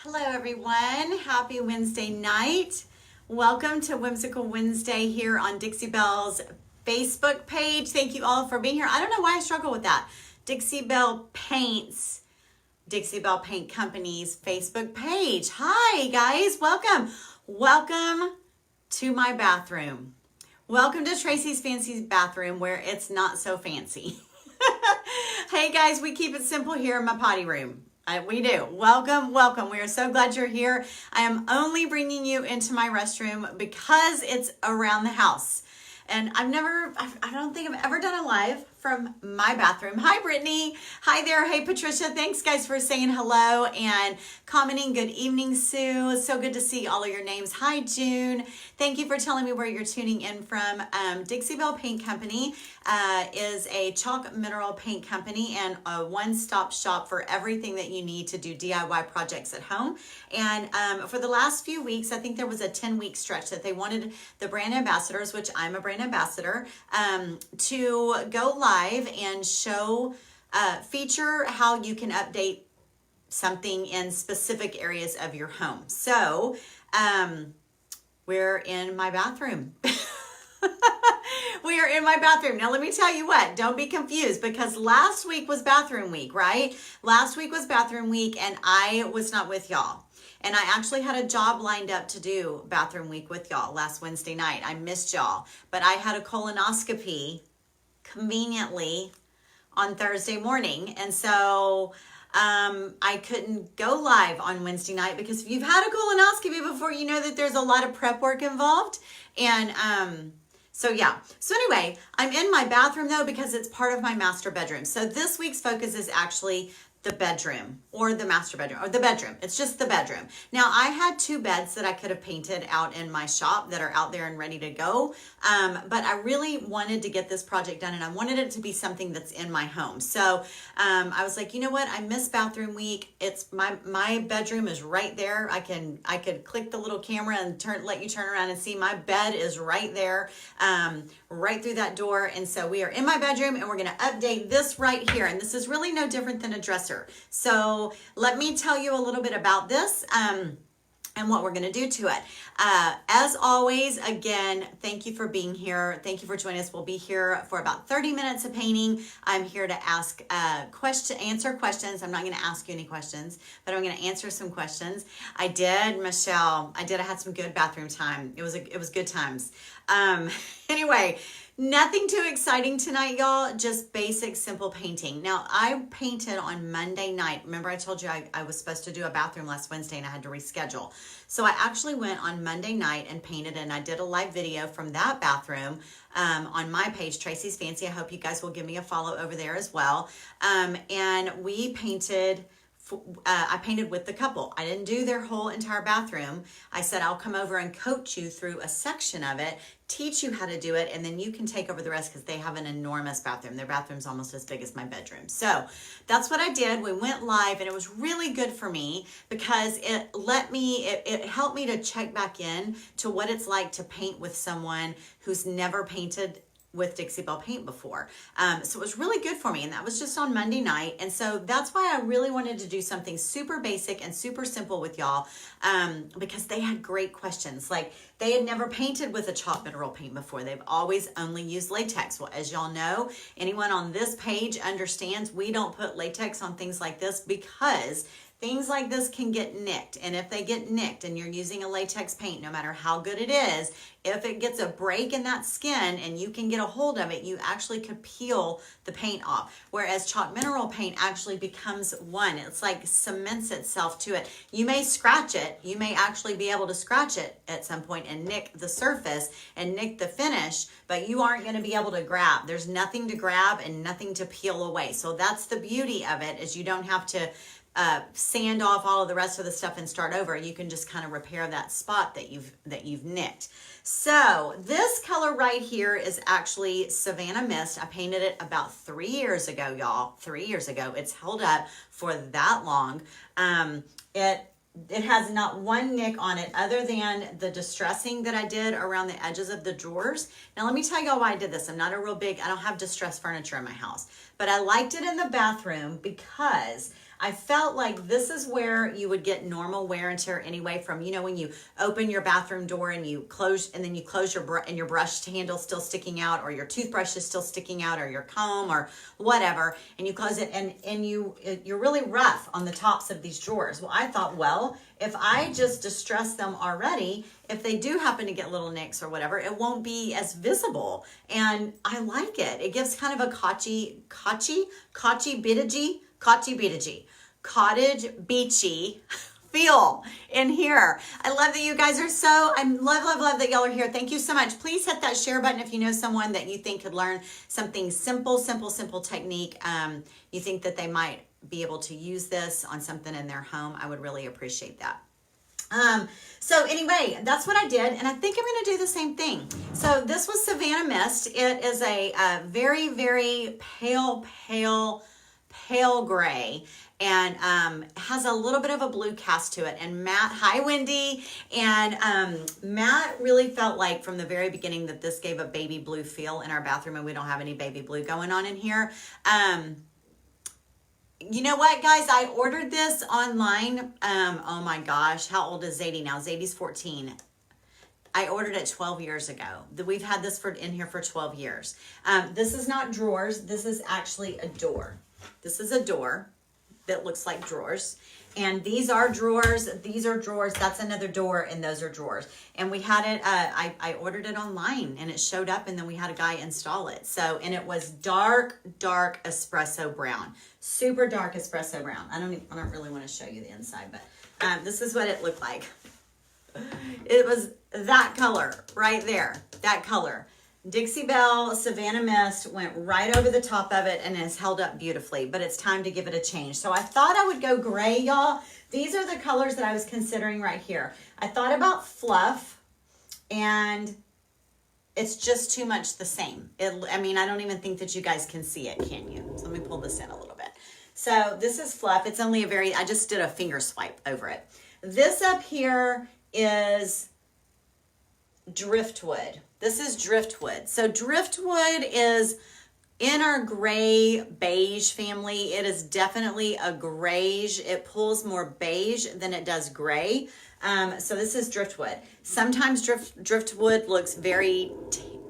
Hello everyone, happy Wednesday night. Welcome to Whimsical Wednesday here on Dixie Belle's Facebook page. Thank you all for being here. I don't know why I struggle with that. Dixie Belle Paints, Dixie Belle Paint Company's Facebook page. Hi guys, welcome. Welcome to my bathroom. Welcome to Tracey's Fancy Bathroom where it's not so fancy. Hey guys, we keep it simple here in my potty room. We do. Welcome, welcome. We are so glad you're here. I am only bringing you into my restroom because it's around the house. And I don't think I've ever done a live from my bathroom. Hi, Brittany. Hi there. Hey, Patricia. Thanks, guys, for saying hello and commenting. Good evening, Sue. It's so good to see all of your names. Hi, June. Thank you for telling me where you're tuning in from. Dixie Belle Paint Company is a chalk mineral paint company and a one-stop shop for everything that you need to do DIY projects at home. And for the last few weeks, I think there was a 10-week stretch that they wanted the brand ambassadors, which I'm a brand ambassador, to go live and show, feature how you can update something in specific areas of your home. So we're in my bathroom. We are in my bathroom. Now, let me tell you what, don't be confused because last week was bathroom week, right? Last week was bathroom week and I was not with y'all. And I actually had a job lined up to do bathroom week with y'all last Wednesday night. I missed y'all, but I had a colonoscopy conveniently on Thursday morning. And so I couldn't go live on Wednesday night because if you've had a colonoscopy before, you know that there's a lot of prep work involved. And so yeah. So anyway, I'm in my bathroom though because it's part of my master bedroom. So this week's focus is actually the bedroom or the master bedroom or the bedroom. It's just the bedroom. Now I had two beds that I could have painted out in my shop that are out there and ready to go. But I really wanted to get this project done and I wanted it to be something that's in my home. So I was like, you know what? I miss bathroom week. It's my bedroom is right there. I could click the little camera and let you turn around and see my bed is right there, right through that door. And so we are in my bedroom and we're going to update this right here. And this is really no different than a dresser. So let me tell you a little bit about this and what we're going to do to it. As always, again, thank you for being here. Thank you for joining us. We'll be here for about 30 minutes of painting. I'm here to answer questions. I'm not going to ask you any questions, but I'm going to answer some questions. Michelle. I had some good bathroom time. It was good times. Anyway, nothing too exciting tonight, y'all. Just basic, simple painting. Now, I painted on Monday night. Remember I told you I was supposed to do a bathroom last Wednesday and I had to reschedule. So I actually went on Monday night and painted and I did a live video from that bathroom on my page, Tracey's Fancy. I hope you guys will give me a follow over there as well. And we painted... I painted with the couple. I didn't do their whole entire bathroom. I said, I'll come over and coach you through a section of it, teach you how to do it, and then you can take over the rest because they have an enormous bathroom. Their bathroom's almost as big as my bedroom. So that's what I did. We went live and it was really good for me because it helped me to check back in to what it's like to paint with someone who's never painted with Dixie Belle paint before. So it was really good for me. And that was just on Monday night. And so that's why I really wanted to do something super basic and super simple with y'all because they had great questions. Like they had never painted with a chalk mineral paint before. They've always only used latex. Well, as y'all know, anyone on this page understands we don't put latex on things like this because things like this can get nicked. And if they get nicked and you're using a latex paint, no matter how good it is, if it gets a break in that skin and you can get a hold of it, you actually could peel the paint off. Whereas chalk mineral paint actually becomes one. It's like cements itself to it. You may scratch it. You may actually be able to scratch it at some point and nick the surface and nick the finish, but you aren't going to be able to grab. There's nothing to grab and nothing to peel away. So that's the beauty of it is you don't have to sand off all of the rest of the stuff and start over. You can just kind of repair that spot that you've nicked. So this color right here is actually Savannah Mist. I painted it about 3 years ago, y'all. 3 years ago. It's held up for that long. It has not one nick on it other than the distressing that I did around the edges of the drawers. Now let me tell y'all why I did this. I don't have distressed furniture in my house, but I liked it in the bathroom because I felt like this is where you would get normal wear and tear anyway from, you know, when you open your bathroom door and you close, and then you close your brush handle still sticking out, or your toothbrush is still sticking out, or your comb or whatever, and you close it, and you're really rough on the tops of these drawers. Well, I thought, well, if I just distress them already, if they do happen to get little nicks or whatever, it won't be as visible. And I like it. It gives kind of a cottage beachy feel in here. I love that you guys are I love that y'all are here. Thank you so much. Please hit that share button if you know someone that you think could learn something simple technique. You think that they might be able to use this on something in their home. I would really appreciate that. So anyway, that's what I did, and I think I'm going to do the same thing. So this was Savannah Mist. It is a very, very pale gray, and has a little bit of a blue cast to it. And Matt, hi Wendy, and Matt really felt like from the very beginning that this gave a baby blue feel in our bathroom, and we don't have any baby blue going on in here. You know what, guys? I ordered this online. Oh my gosh, how old is Zadie now? Zadie's 14. I ordered it 12 years ago. We've had this in here for 12 years. This is not drawers. This is actually a door. This is a door that looks like drawers. And these are drawers. These are drawers. That's another door, and those are drawers. And we had it, I ordered it online, and it showed up, and then we had a guy install it. So, and it was dark espresso brown. Super dark espresso brown. I don't really want to show you the inside, but this is what it looked like. It was that color right there, that color. Dixie Belle Savannah Mist went right over the top of it and has held up beautifully, but it's time to give it a change. So I thought I would go gray, y'all. These are the colors that I was considering right here. I thought about fluff, and it's just too much the same. I mean, I don't even think that you guys can see it, can you? So let me pull this in a little bit. So this is fluff. It's only I just did a finger swipe over it. This up here is driftwood. This is driftwood. So driftwood is in our gray beige family. It is definitely a grayish. It pulls more beige than it does gray. So this is driftwood. Sometimes driftwood looks very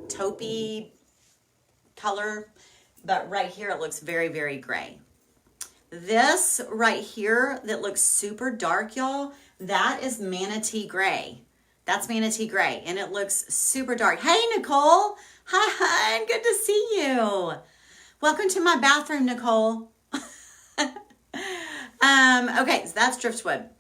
taupey color, but right here it looks very, very gray. This right here that looks super dark, y'all, that is manatee gray. That's manatee gray, and it looks super dark. Hey, Nicole. Hi, good to see you. Welcome to my bathroom, Nicole. Okay, so that's driftwood.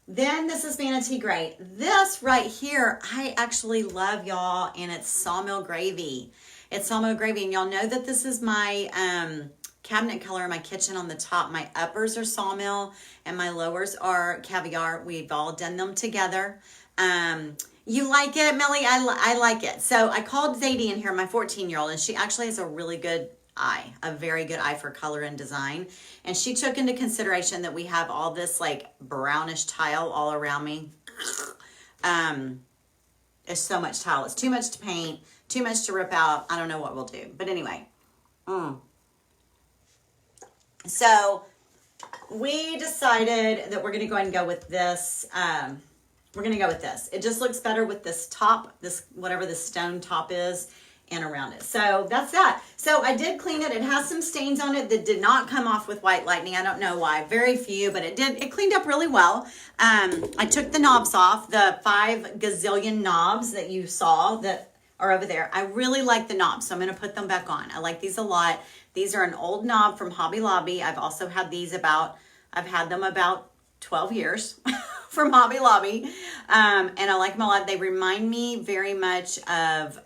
Then this is manatee gray. This right here, I actually love, y'all, and it's Sawmill Gravy. It's Sawmill Gravy, and y'all know that this is my cabinet color in my kitchen on the top. My uppers are Sawmill, and my lowers are Caviar. We've all done them together. You like it, Melly? I like it. So I called Zadie in here, my 14-year-old, and she actually has a really good eye, a very good eye for color and design. And she took into consideration that we have all this like brownish tile all around me. There's so much tile. It's too much to paint, too much to rip out. I don't know what we'll do. But anyway. So we decided that we're going to go ahead and go with this. We're going to go with this. It just looks better with this top, this whatever the stone top is, and around it. So that's that. So I did clean it. It has some stains on it that did not come off with White Lightning. I don't know why. Very few, but it did. It cleaned up really well. I took the knobs off, the 5 gazillion knobs that you saw that are over there. I really like the knobs, so I'm going to put them back on. I like these a lot. These are an old knob from Hobby Lobby. I've also had these I've had them about 12 years from Hobby Lobby. And I like them a lot. They remind me very much of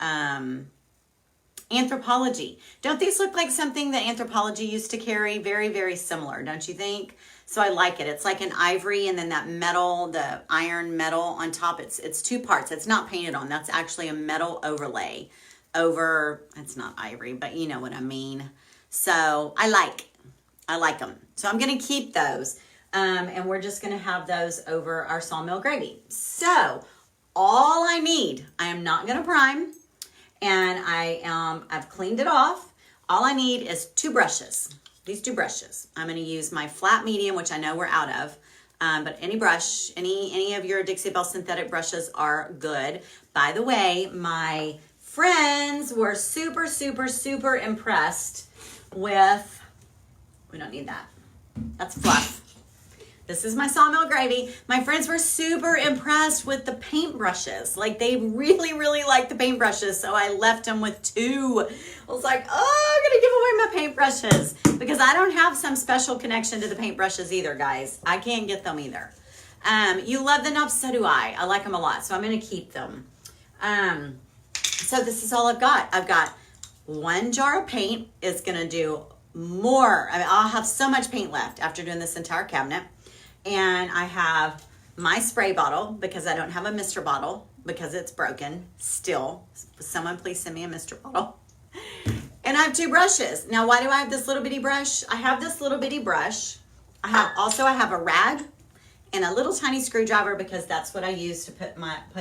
Anthropology. Don't these look like something that Anthropology used to carry? Very, very similar, don't you think? So I like it. It's like an ivory, and then that metal, the iron metal on top. It's 2 parts. It's not painted on. That's actually a metal overlay over, it's not ivory, but you know what I mean. So I like them. So I'm going to keep those. And we're just going to have those over our Sawmill Gravy. So all I need, I am not going to prime, and I've cleaned it off. All I need is 2 brushes. these two brushes. I'm going to use my flat medium, which I know we're out of. But any brush, any of your Dixie Belle synthetic brushes are good. By the way, my friends were super, super, super impressed with, we don't need that. That's fluff. This is my Sawmill Gravy. My friends were super impressed with the paintbrushes. Like they really, really liked the paintbrushes. So I left them with 2. I was like, oh, I'm gonna give away my paintbrushes because I don't have some special connection to the paintbrushes either, guys. I can't get them either. You love the knobs, so do I. I like them a lot, so I'm gonna keep them. So this is all I've got. I've got 1 jar of paint. It's gonna do more. I mean, I'll have so much paint left after doing this entire cabinet. And I have my spray bottle because I don't have a Mr. bottle because it's broken still. Someone please send me a Mr. bottle. And I have 2 brushes. Now, why do I have this little bitty brush? I have this little bitty brush. I have a rag and a little tiny screwdriver because that's what I use to put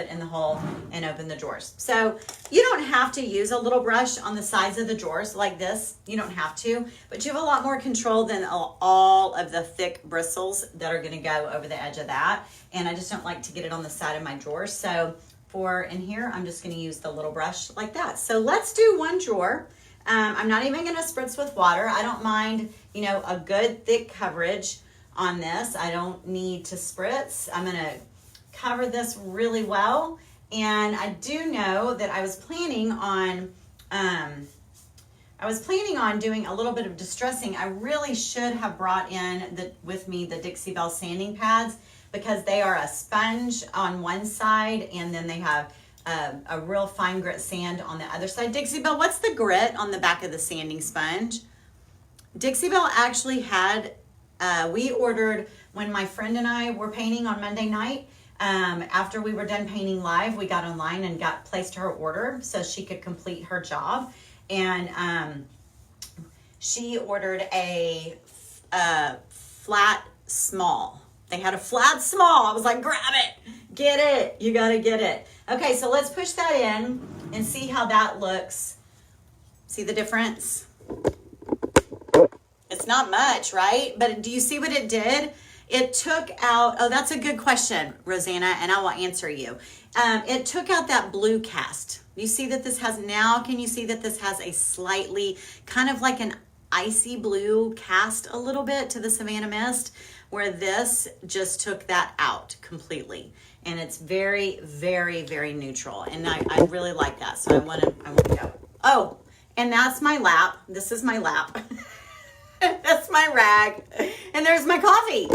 in the hole and open the drawers. So you don't have to use a little brush on the sides of the drawers like this. You don't have to, but you have a lot more control than all of the thick bristles that are gonna go over the edge of that. And I just don't like to get it on the side of my drawers. So for in here, I'm just gonna use the little brush like that. So let's do 1 drawer. I'm not even gonna spritz with water. I don't mind, you know, a good thick coverage on this. I don't need to spritz. I'm gonna cover this really well. And I do know that I was planning on doing a little bit of distressing. I really should have brought in with me the Dixie Belle sanding pads because they are a sponge on one side and then they have a real fine grit sand on the other side. Dixie Belle, what's the grit on the back of the sanding sponge? Dixie Belle actually had we ordered when my friend and I were painting on Monday night. After we were done painting live, we got online and placed her order so she could complete her job. And she ordered a flat small. They had a flat small. I was like, grab it, get it. You got to get it. Okay, so let's push that in and see how that looks. See the difference? It's not much, right? But do you see what it did? It took out, oh, that's a good question, Rosanna, and I will answer you. It took out that blue cast. You see that this has now, can you see that this has a slightly, kind of like an icy blue cast a little bit to the Savannah Mist, where this just took that out completely. And it's very, very, very neutral. And I really like that. So I want to go. Oh, and that's my lap. This is my lap. That's my rag. And there's my coffee.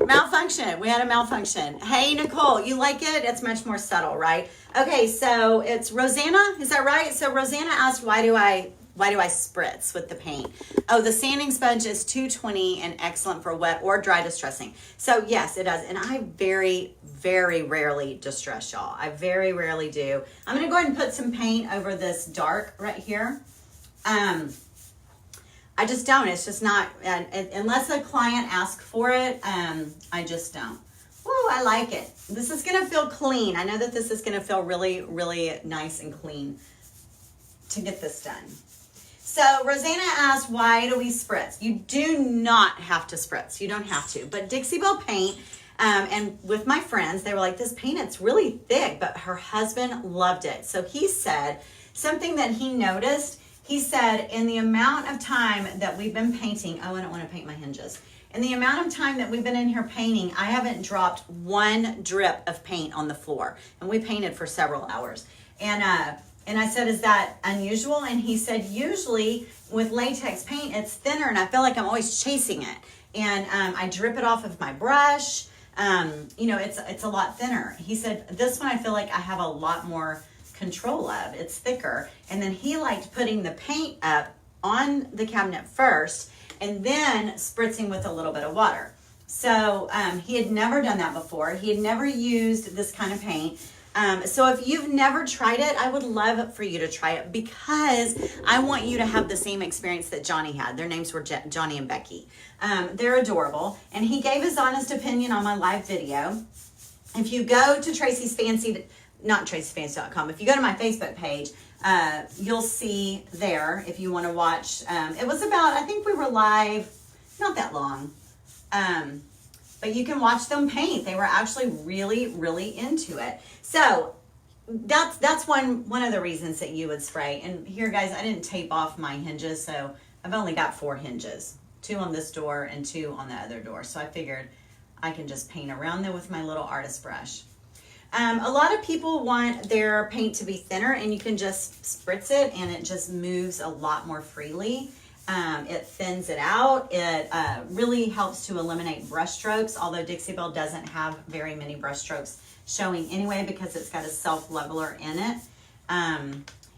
Malfunction. We had a malfunction. Hey, Nicole, you like it? It's much more subtle, right? Okay, so it's Rosanna. Is that right? So Rosanna asked, why do I spritz with the paint? Oh, the sanding sponge is 220 and excellent for wet or dry distressing. So yes, it does. And I very, very rarely distress, y'all. I very rarely do. I'm going to go ahead and put some paint over this dark right here. I just don't. It's just not, unless a client asks for it, I just don't. Ooh, I like it. This is going to feel clean. I know that this is going to feel really, really nice and clean to get this done. So Rosanna asked, why do we spritz? You do not have to spritz. You don't have to. But Dixie Belle paint, and with my friends, they were like, this paint, it's really thick, but her husband loved it. So he said something that he noticed. He said, in the amount of time that we've been painting, oh, I don't want to paint my hinges. In the amount of time that we've been in here painting, I haven't dropped one drip of paint on the floor. And we painted for several hours. And I said, is that unusual? And he said, usually with latex paint, it's thinner and I feel like I'm always chasing it. And I drip it off of my brush. You know, it's a lot thinner. He said, this one I feel like I have a lot more control of. It's thicker. And then he liked putting the paint up on the cabinet first and then spritzing with a little bit of water. So he had never done that before. He had never used this kind of paint. So if you've never tried it, I would love for you to try it because I want you to have the same experience that Johnny had. Their names were Johnny and Becky. They're adorable. And he gave his honest opinion on my live video. If you go to Tracey's Fancy, not Tracey'sFancy.com, if you go to my Facebook page, you'll see there if you want to watch. It was about, I think we were live, not that long. But you can watch them paint. They were actually really, really into it. So that's one of the reasons that you would spray. And here, guys, I didn't tape off my hinges, so I've only got 4 hinges, 2 on this door and 2 on the other door. So I figured I can just paint around them with my little artist brush. A lot of people want their paint to be thinner, and you can just spritz it and it just moves a lot more freely. It thins it out. It really helps to eliminate brush strokes, although Dixie Belle doesn't have very many brush strokes showing anyway because it's got a self-leveler in it.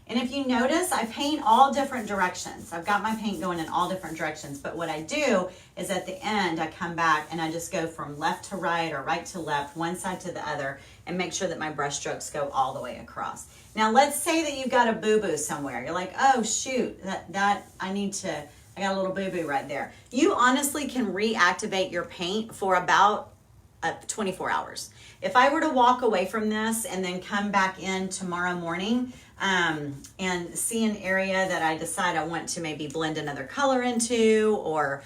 And if you notice, I paint all different directions. I've got my paint going in all different directions, but what I do is at the end, I come back and I just go from left to right or right to left, one side to the other, and make sure that my brush strokes go all the way across. Now, let's say that you've got a boo-boo somewhere. You're like, oh, shoot, I got a little boo-boo right there. You honestly can reactivate your paint for about 24 hours. If I were to walk away from this and then come back in tomorrow morning and see an area that I decide I want to maybe blend another color into, or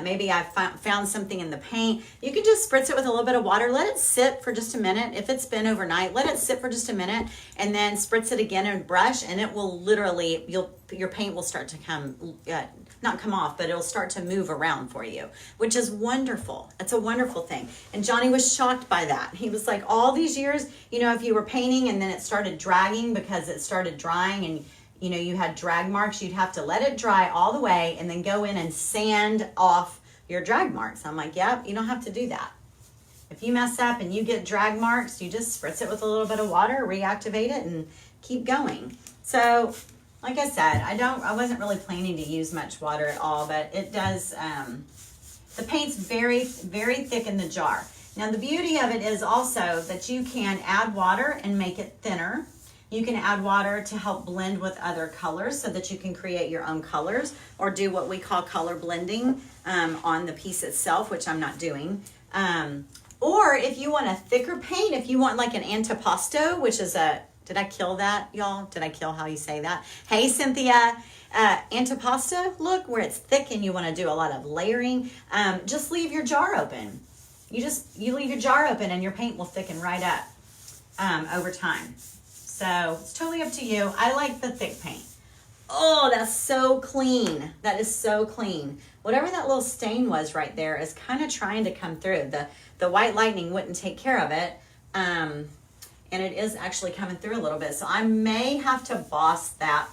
maybe I found something in the paint, you can just spritz it with a little bit of water, let it sit for just a minute. If it's been overnight, let it sit for just a minute and then spritz it again and brush, and it will literally, your paint will start to not come off, but it'll start to move around for you, which is wonderful. It's a wonderful thing. And Johnny was shocked by that. He was like, all these years, if you were painting and then it started dragging because it started drying and you had drag marks, you'd have to let it dry all the way and then go in and sand off your drag marks. I'm like, yep, you don't have to do that. If you mess up and you get drag marks, you just spritz it with a little bit of water, reactivate it, and keep going. So, like I said, I wasn't really planning to use much water at all, but it does, the paint's very, very thick in the jar. Now, the beauty of it is also that you can add water and make it thinner. You can add water to help blend with other colors so that you can create your own colors or do what we call color blending on the piece itself, which I'm not doing. Or if you want a thicker paint, if you want like an antipasto, which is did I kill that, y'all? Did I kill how you say that? Hey, Cynthia. Antipasta look, where it's thick and you want to do a lot of layering, just leave your jar open. You leave your jar open and your paint will thicken right up over time. So it's totally up to you. I like the thick paint. Oh, that's so clean. That is so clean. Whatever that little stain was right there is kind of trying to come through. The white lightning wouldn't take care of it. And it is actually coming through a little bit. So I may have to boss that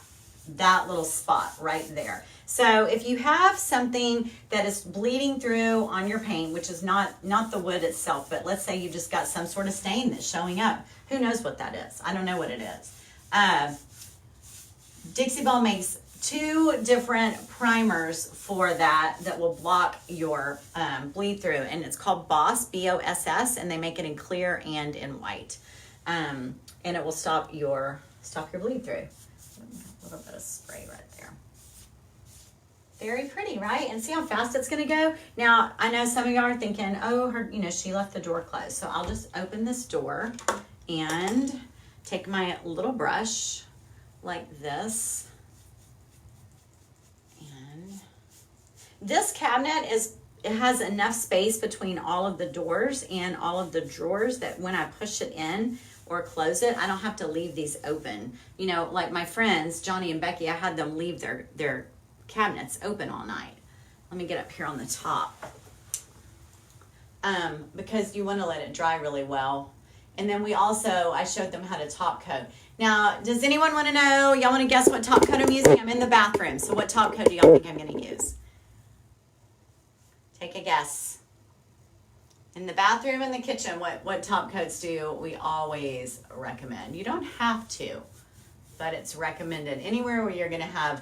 little spot right there. So if you have something that is bleeding through on your paint, which is not the wood itself, but let's say you just got some sort of stain that's showing up. Who knows what that is? I don't know what it is. Dixie Belle makes 2 different primers for that will block your bleed through, and it's called Boss, B-O-S-S, and they make it in clear and in white. And it will stop your bleed through. A little bit of spray right there. Very pretty, right? And see how fast it's gonna go? Now, I know some of y'all are thinking, oh, she left the door closed. So I'll just open this door and take my little brush like this. And this cabinet it has enough space between all of the doors and all of the drawers that when I push it in or close it, I don't have to leave these open. Like my friends, Johnny and Becky, I had them leave their cabinets open all night. Let me get up here on the top. Because you want to let it dry really well. And then I showed them how to top coat. Now, does anyone want to know, y'all want to guess what top coat I'm using? I'm in the bathroom, so what top coat do y'all think I'm going to use? Take a guess. In the bathroom and the kitchen, what top coats do we always recommend? You don't have to, but it's recommended anywhere where you're going to have,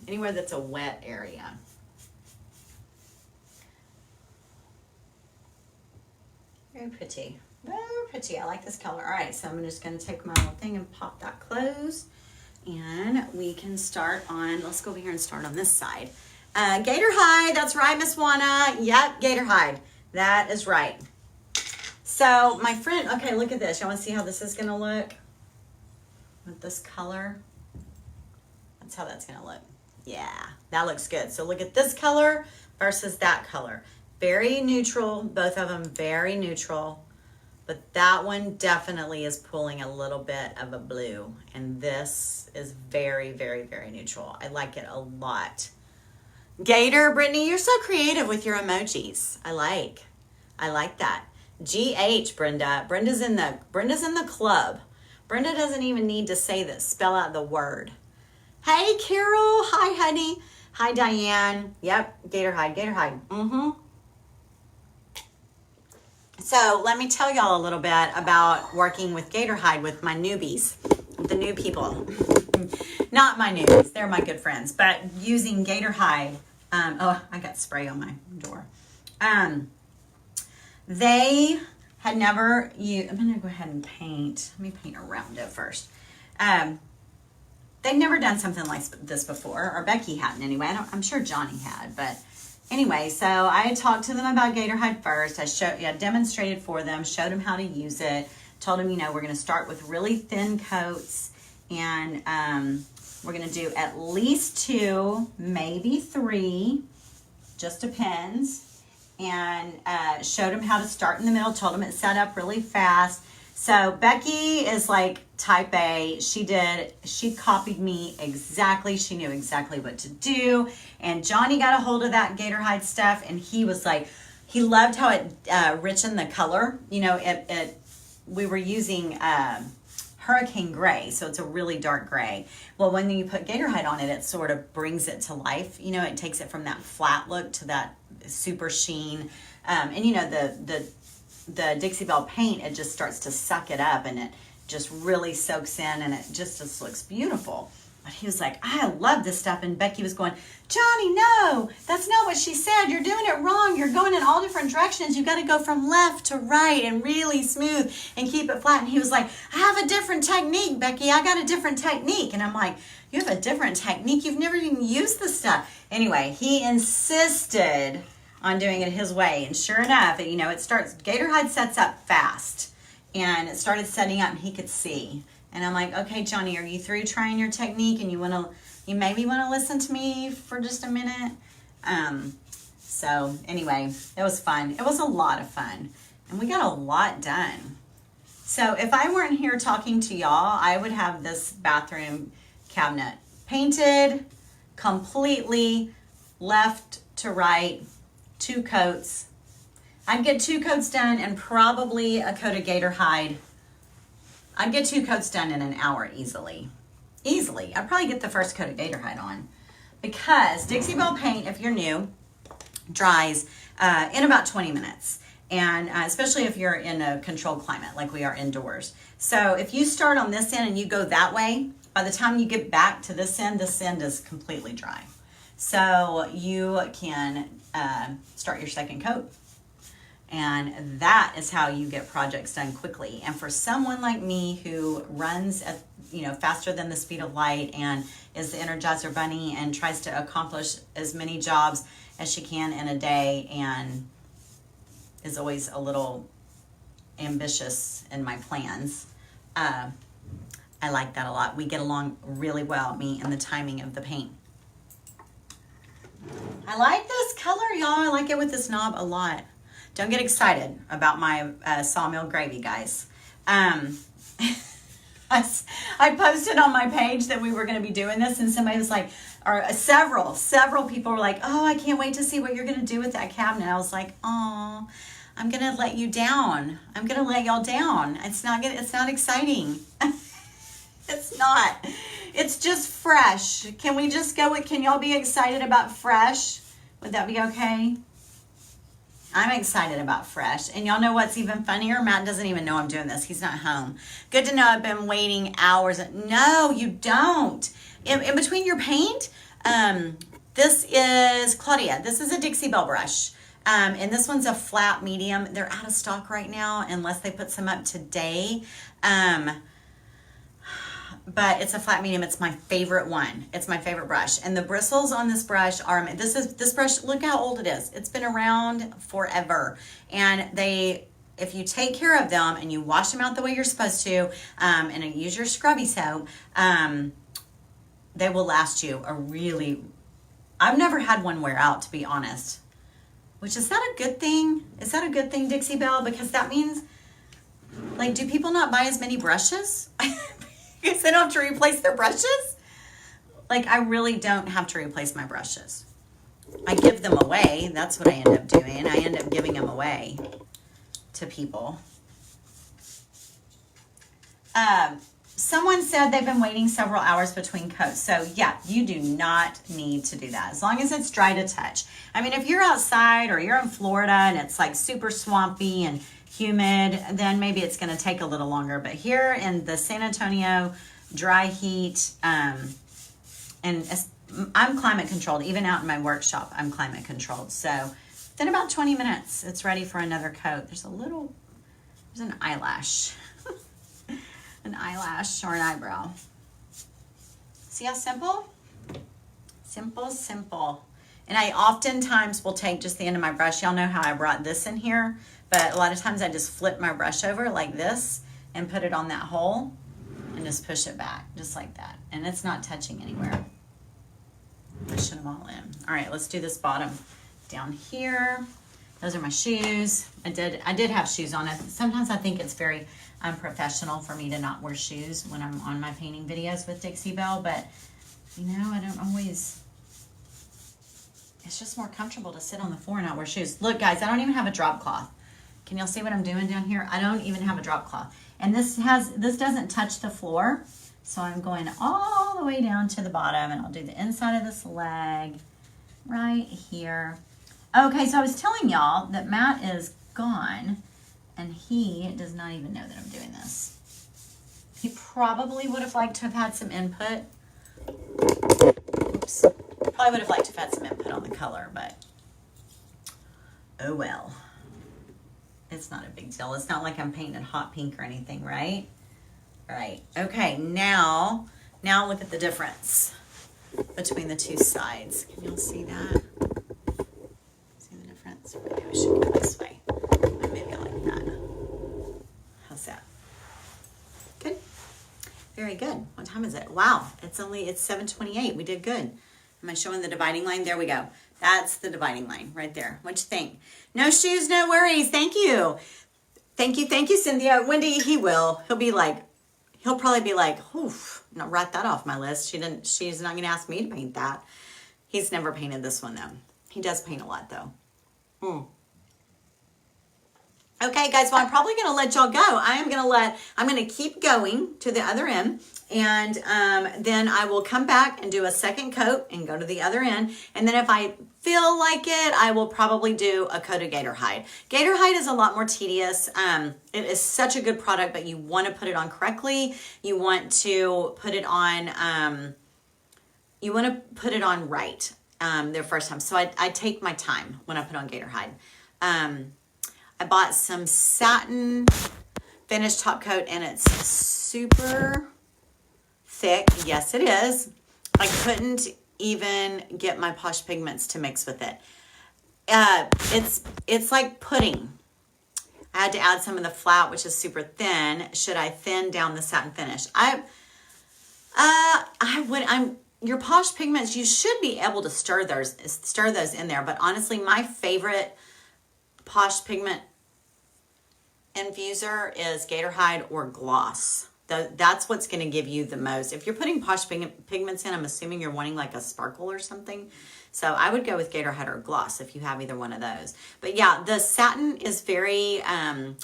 anywhere that's a wet area. Very pretty. Very pretty. I like this color. All right, so I'm just going to take my little thing and pop that closed. And we can start on, let's go over here and start on this side. Gator Hide, that's right, Miss Juana. Yep, Gator Hide. That is right. So my friend, okay, look at this. Y'all want to see how this is going to look? with this color. That's how that's gonna look. Yeah, that looks good. So look at this color versus that color. Very neutral, both of them very neutral. But that one definitely is pulling a little bit of a blue. And this is very, very, very neutral. I like it a lot. Gator, Brittany, you're so creative with your emojis. I like that. GH, Brenda. Brenda's in the club. Brenda doesn't even need to say this. Spell out the word. Hey, Carol. Hi, honey. Hi, Diane. Yep, Gator Hide, Gator Hide. So let me tell y'all a little bit about working with Gator Hide with my newbies, the new people. Not my newbies, they're my good friends, but using Gator Hide. Oh, I got spray on my door. They had never used, I'm gonna go ahead and paint. Let me paint around it first. They'd never done something like this before, or Becky hadn't anyway. I'm sure Johnny had, but anyway, so I had talked to them about Gator Hide first. I demonstrated for them, showed them how to use it, told them, we're going to start with really thin coats, and we're going to do at least 2, maybe 3, just depends, and showed them how to start in the middle, told them it set up really fast. So Becky is like type A. She copied me exactly. She knew exactly what to do. And Johnny got a hold of that Gator Hide stuff, and he was like, he loved how it richened the color. We were using Hurricane Gray, so it's a really dark gray. Well, when you put Gator Hide on it, it sort of brings it to life. It takes it from that flat look to that super sheen. And the Dixie Belle paint, it just starts to suck it up, and it just really soaks in, and it just looks beautiful. But he was like, I love this stuff. And Becky was going, Johnny, no, that's not what she said. You're doing it wrong. You're going in all different directions. You got to go from left to right and really smooth and keep it flat. And he was like, I have a different technique, Becky. I got a different technique. And I'm like, you have a different technique? You've never even used this stuff. Anyway, he insisted on doing it his way. And sure enough, it starts, Gator Hide sets up fast. And it started setting up, and he could see. And I'm like, okay, Johnny, are you through trying your technique? And you maybe want to listen to me for just a minute? So anyway, it was fun. It was a lot of fun. And we got a lot done. So if I weren't here talking to y'all, I would have this bathroom cabinet painted completely left to right, 2 coats. I'd get 2 coats done and probably a coat of Gator Hide. I'd get 2 coats done in an hour easily. I'd probably get the first coat of Gator Hide on, because Dixie Belle paint, if you're new, dries in about 20 minutes. And especially if you're in a controlled climate like we are indoors. So if you start on this end and you go that way, by the time you get back to this end is completely dry. So you can start your second coat. And that is how you get projects done quickly. And for someone like me who runs at, faster than the speed of light and is the Energizer Bunny and tries to accomplish as many jobs as she can in a day and is always a little ambitious in my plans, I like that a lot. We get along really well, me and the timing of the paint. I like this color, y'all. I like it with this knob a lot. Don't get excited about my Sawmill Gravy, guys. I posted on my page that we were going to be doing this, and somebody was like, or several people were like, oh, I can't wait to see what you're going to do with that cabinet. I was like, oh, I'm going to let you down. I'm going to let y'all down. It's not exciting. It's not. It's just fresh. Can we just go with, can y'all be excited about fresh? Would that be okay? I'm excited about fresh. And y'all know what's even funnier? Matt doesn't even know I'm doing this. He's not home. Good to know I've been waiting hours. No, you don't. In between your paint, this is Claudia. This is a Dixie Belle brush. And this one's a flat medium. They're out of stock right now unless they put some up today. But it's a flat medium. It's my favorite one. It's my favorite brush. And the bristles on this brush are, this brush, look how old it is. It's been around forever. And they if you take care of them and you wash them out the way you're supposed to, and use your scrubby soap, they will last you a really, I've never had one wear out, to be honest. Which, is that a good thing? Is that a good thing, Dixie Belle? Because that means, like, do people not buy as many brushes? Because they don't have to replace their brushes? Like, I really don't have to replace my brushes. I give them away. That's what I end up doing. I end up giving them away to people. Someone said they've been waiting several hours between coats. So yeah, you do not need to do that as long as it's dry to touch. I mean, if you're outside or you're in Florida and it's like super swampy and humid, then maybe it's going to take a little longer. But here in the San Antonio dry heat, and I'm climate controlled. Even out in my workshop, I'm climate controlled. So within about 20 minutes, it's ready for another coat. There's an eyelash. An eyelash or an eyebrow. See how simple? Simple, simple. And I oftentimes will take just the end of my brush. Y'all know how I brought this in here, but a lot of times I just flip my brush over like this and put it on that hole and just push it back, just like that. And it's not touching anywhere. Pushing them all in. All right, let's do this bottom down here. Those are my shoes. I did have shoes on it. Sometimes I think it's very unprofessional for me to not wear shoes when I'm on my painting videos with Dixie Belle, but you know, I don't always, it's just more comfortable to sit on the floor and not wear shoes. Look guys, I don't even have a drop cloth. Can y'all see what I'm doing down here? I don't even have a drop cloth. And this doesn't touch the floor. So I'm going all the way down to the bottom, and I'll do the inside of this leg right here. Okay, so I was telling y'all that Matt is gone, and he does not even know that I'm doing this. He probably would have liked to have had some input. Oops. Probably would have liked to have had some input on the color, but oh well. It's not a big deal. It's not like I'm painting hot pink or anything, right? Right. Okay, now look at the difference between the two sides. Can y'all see that? See the difference? Maybe we should go this way. Maybe like that. How's that? Good. Very good. What time is it? Wow, it's 7:28. We did good. Am I showing the dividing line? There we go. That's the dividing line right there. What'd you think? No shoes, no worries. Thank you. Thank you, Cynthia. Wendy, he'll probably be like, oof, no, write that off my list. She's not gonna ask me to paint that. He's never painted this one though. He does paint a lot though. Okay, guys, well, I'm probably going to let y'all go. I'm going to keep going to the other end, and then I will come back and do a second coat and go to the other end. And then if I feel like it, I will probably do a coat of Gator Hide. Gator Hide is a lot more tedious. It is such a good product, but you want to put it on correctly. You want to put it on, right the first time. So I take my time when I put on Gator Hide. I bought some satin finished top coat, and it's super thick. Yes, it is. I couldn't even get my Posh Pigments to mix with it. It's like pudding. I had to add some of the flat, which is super thin. Should I thin down the satin finish? Your Posh Pigments, you should be able to stir those in there. But honestly, my favorite Posh Pigment infuser is Gator Hide or Gloss. That's what's going to give you the most. If you're putting Posh Pigments in, I'm assuming you're wanting like a sparkle or something. So I would go with Gator Hide or Gloss if you have either one of those. But yeah, the satin is very kind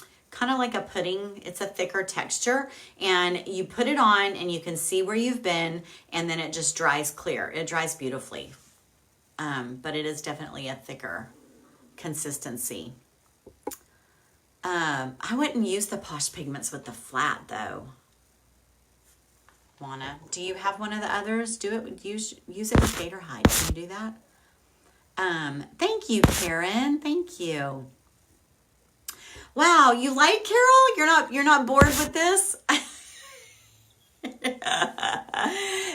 of like a pudding. It's a thicker texture, and you put it on and you can see where you've been, and then it just dries clear. It dries beautifully. But it is definitely a thicker consistency. I wouldn't use the Posh Pigments with the flat though. Juana, do you have one of the others? Use it with Gator Hide. Can you do that? Thank you, Karen. Thank you. Wow, you like Carol? You're not bored with this?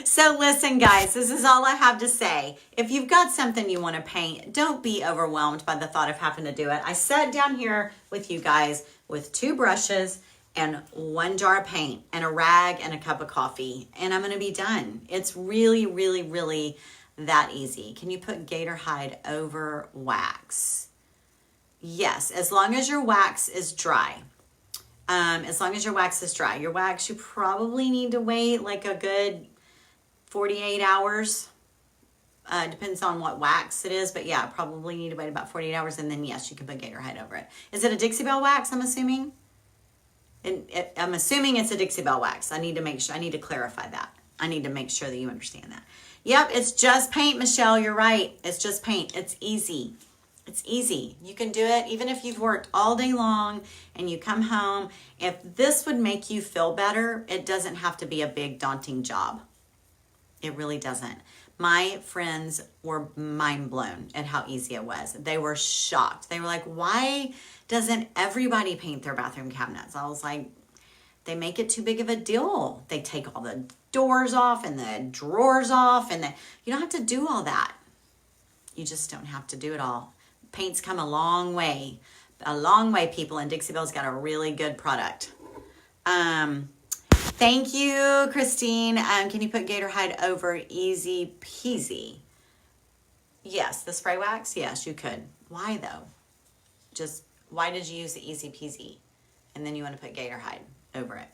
So listen, guys, this is all I have to say. If you've got something you want to paint, don't be overwhelmed by the thought of having to do it. I sat down here with you guys with 2 brushes and 1 jar of paint and a rag and a cup of coffee, and I'm going to be done. It's really, really, really that easy. Can you put Gator Hide over wax? Yes, as long as your wax is dry. As long as your wax is dry. Your wax, you probably need to wait like a good 48 hours. Depends on what wax it is, but yeah, probably need to wait about 48 hours, and then yes, you can put Gator Hide over it. Is it a Dixie Belle wax, I'm assuming? I'm assuming it's a Dixie Belle wax. I need to make sure, I need to clarify that. I need to make sure that you understand that. Yep, it's just paint, Michelle. You're right. It's just paint. It's easy. It's easy. You can do it even if you've worked all day long and you come home. If this would make you feel better, it doesn't have to be a big, daunting job. It really doesn't. My friends were mind blown at how easy it was. They were shocked. They were like, why doesn't everybody paint their bathroom cabinets? I was like, they make it too big of a deal. They take all the doors off and the drawers off, and you don't have to do all that. You just don't have to do it all. Paint's come a long way, people, and Dixie Belle's got a really good product. Thank you, Christine. Can you put Gator Hide over Easy Peasy? Yes, the spray wax? Yes, you could. Why though? Just, why did you use the Easy Peasy? And then you want to put Gator Hide over it.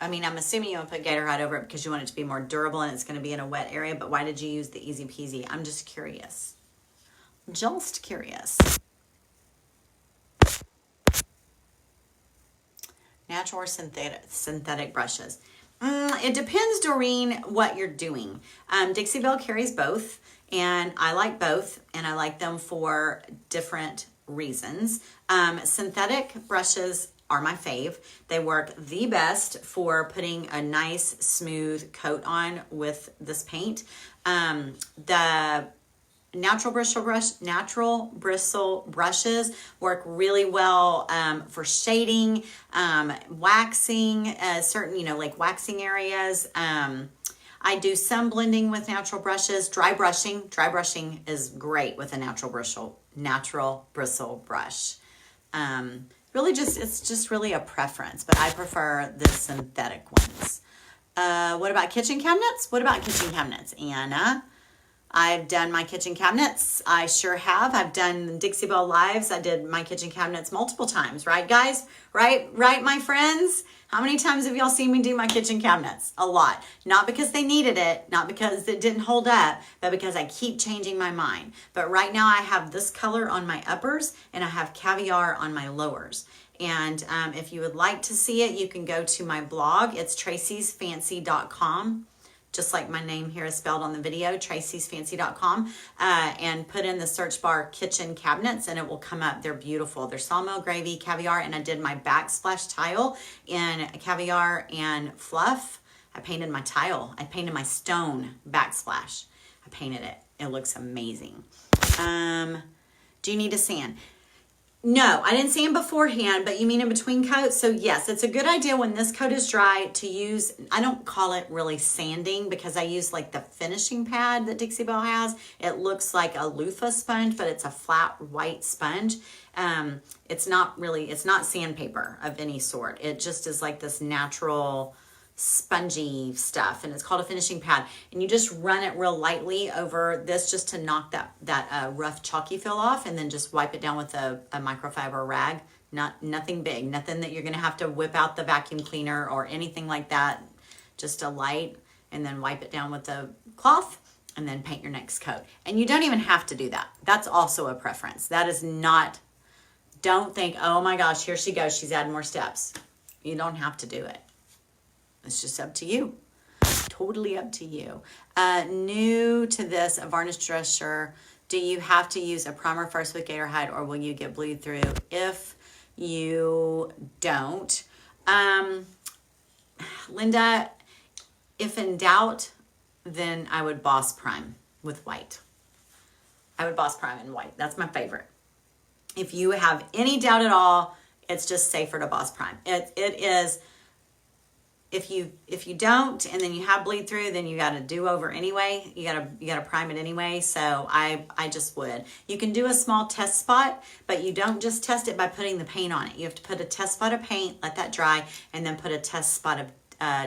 I mean, I'm assuming you want to put Gator Hide over it because you want it to be more durable and it's going to be in a wet area, but why did you use the Easy Peasy? I'm just curious. Just curious. Natural or synthetic brushes? It depends, Doreen, what you're doing. Dixie Belle carries both, and I like both, and I like them for different reasons. Synthetic brushes are my fave. They work the best for putting a nice smooth coat on with this paint. The natural bristle brushes work really well for shading, waxing, certain, like waxing areas. I do some blending with natural brushes. Dry brushing is great with a natural bristle brush. It's just really a preference, but I prefer the synthetic ones. What about kitchen cabinets? Anna? I've done my kitchen cabinets. I sure have. I've done Dixie Belle Lives. I did my kitchen cabinets multiple times, right, guys? Right, my friends? How many times have y'all seen me do my kitchen cabinets? A lot. Not because they needed it, not because it didn't hold up, but because I keep changing my mind. But right now I have this color on my uppers and I have caviar on my lowers. And if you would like to see it, you can go to my blog. It's traceysfancy.com. Just like my name here is spelled on the video, traceysfancy.com, and put in the search bar kitchen cabinets and it will come up. They're beautiful. They're Sawmill Gravy, caviar, and I did my backsplash tile in caviar and fluff. I painted my tile. I painted my stone backsplash. I painted it. It looks amazing. Do you need to sand? No, I didn't sand beforehand, but you mean in between coats? So yes, it's a good idea when this coat is dry to use, I don't call it really sanding because I use like the finishing pad that Dixie Belle has. It looks like a loofah sponge, but it's a flat white sponge. It's not sandpaper of any sort. It just is like this natural spongy stuff, and it's called a finishing pad, and you just run it real lightly over this just to knock that rough chalky feel off, and then just wipe it down with a microfiber rag. Nothing big, nothing that you're gonna have to whip out the vacuum cleaner or anything like that. Just a light, and then wipe it down with the cloth, and then paint your next coat. And you don't even have to do that. That's also a preference. That is not, don't think, oh my gosh, here she goes, she's adding more steps. You don't have to do it. It's just up to you. Totally up to you. New to this, a varnish dresser. Do you have to use a primer first with Gator Hide or will you get bleed through? If you don't, Linda, if in doubt, then I would boss prime with white. I would boss prime in white. That's my favorite. If you have any doubt at all, it's just safer to boss prime. It is if you don't, and then you have bleed through, then you got to do over anyway. You got to prime it anyway. So I just would. You can do a small test spot, but you don't just test it by putting the paint on it. You have to put a test spot of paint, let that dry, and then put a test spot of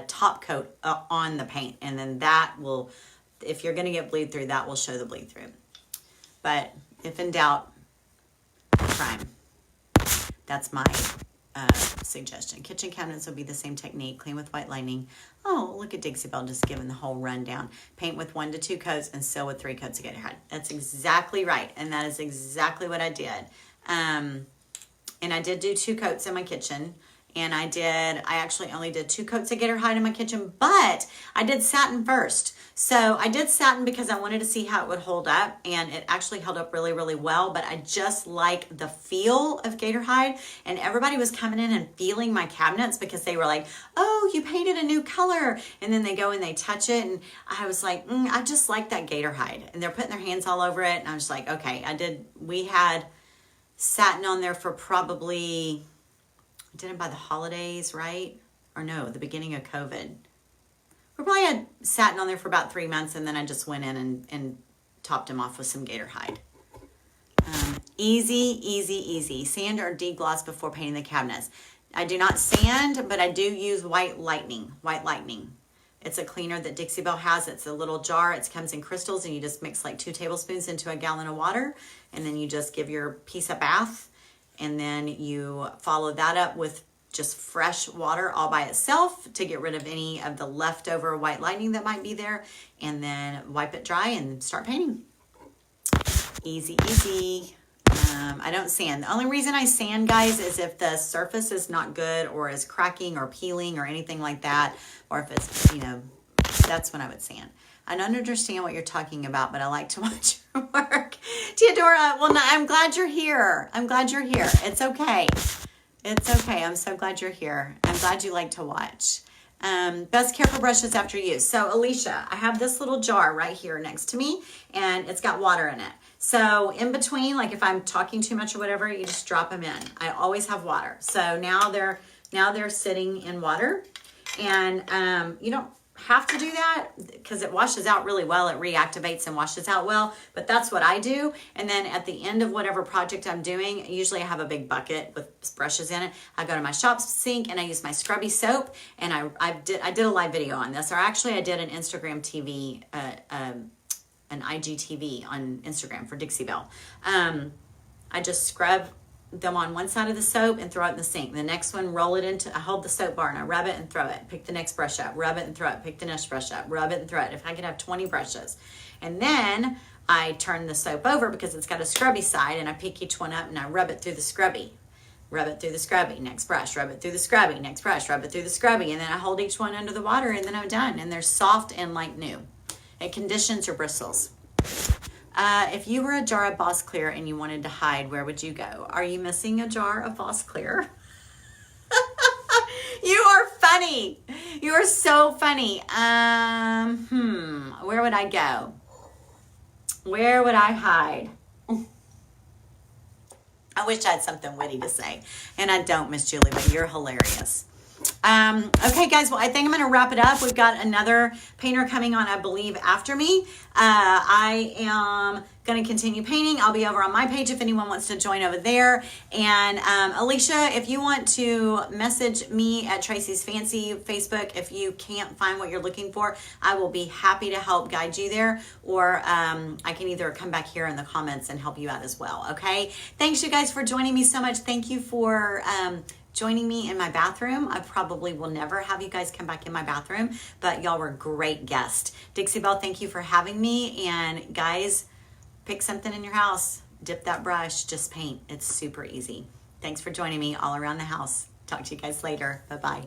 top coat on the paint, and then that will, if you're going to get bleed through, that will show the bleed through. But if in doubt, prime. That's my suggestion. Kitchen cabinets will be the same technique. Clean with white lining. Oh, look at Dixie Belle just giving the whole rundown. Paint with 1 to 2 coats and seal with 3 coats of Gator Hide. That's exactly right, and that is exactly what I did. And I did do 2 coats in my kitchen. And I actually only did 2 coats of Gator Hide in my kitchen, but I did satin first. So I did satin because I wanted to see how it would hold up, and it actually held up really, really well, but I just like the feel of Gator Hide, and everybody was coming in and feeling my cabinets because they were like, oh, you painted a new color, and then they go and they touch it, and I was like, I just like that Gator Hide, and they're putting their hands all over it, and I was like, okay, we had satin on there for probably, I did it by the holidays, right? Or no, the beginning of COVID. We probably had satin on there for about 3 months, and then I just went in and topped them off with some Gator Hide. Easy, easy, easy. Sand or degloss before painting the cabinets. I do not sand, but I do use white lightning. White lightning. It's a cleaner that Dixie Belle has. It's a little jar. It comes in crystals, and you just mix like 2 tablespoons into a gallon of water, and then you just give your piece a bath, and then you follow that up with just fresh water all by itself to get rid of any of the leftover white lightning that might be there, and then wipe it dry and start painting. Easy, easy. I don't sand. The only reason I sand, guys, is if the surface is not good or is cracking or peeling or anything like that, or if it's, that's when I would sand. I don't understand what you're talking about, but I like to watch your work. Teodora, well, no, I'm glad you're here. I'm glad you're here. It's okay. It's okay. I'm so glad you're here. I'm glad you like to watch. Best care for brushes after use. So, Alicia, I have this little jar right here next to me, and it's got water in it. So, in between, like if I'm talking too much or whatever, you just drop them in. I always have water. So, now they're sitting in water, and you don't have to do that because it washes out really well. It reactivates and washes out well, but that's what I do. And then at the end of whatever project I'm doing, usually I have a big bucket with brushes in it. I go to my shop sink and I use my scrubby soap, and I did a live video on this, or actually I did an Instagram TV, an IGTV on Instagram for Dixie Belle. I just scrub them on one side of the soap and throw it in the sink. The next one, I hold the soap bar and I rub it and throw it. Pick the next brush up, rub it and throw it. Pick the next brush up, rub it and throw it. If I could have 20 brushes. And then I turn the soap over because it's got a scrubby side, and I pick each one up and I rub it through the scrubby. Rub it through the scrubby, next brush, rub it through the scrubby, next brush, rub it through the scrubby. And then I hold each one under the water, and then I'm done. And they're soft and like new. It conditions your bristles. If you were a jar of Boss Clear and you wanted to hide, where would you go? Are you missing a jar of Boss Clear? You are funny. You are so funny. Where would I go? Where would I hide? I wish I had something witty to say, and I don't, Miss Julie, but you're hilarious. Okay, guys, well, I think I'm going to wrap it up. We've got another painter coming on, I believe, after me. I am going to continue painting. I'll be over on my page if anyone wants to join over there. And Alicia, if you want to message me at Tracey's Fancy Facebook, if you can't find what you're looking for, I will be happy to help guide you there. Or I can either come back here in the comments and help you out as well. Okay. Thanks, you guys, for joining me so much. Thank you for joining me in my bathroom. I probably will never have you guys come back in my bathroom, but y'all were great guests. Dixie Belle, thank you for having me. And guys, pick something in your house, dip that brush, just paint. It's super easy. Thanks for joining me all around the house. Talk to you guys later. Bye-bye.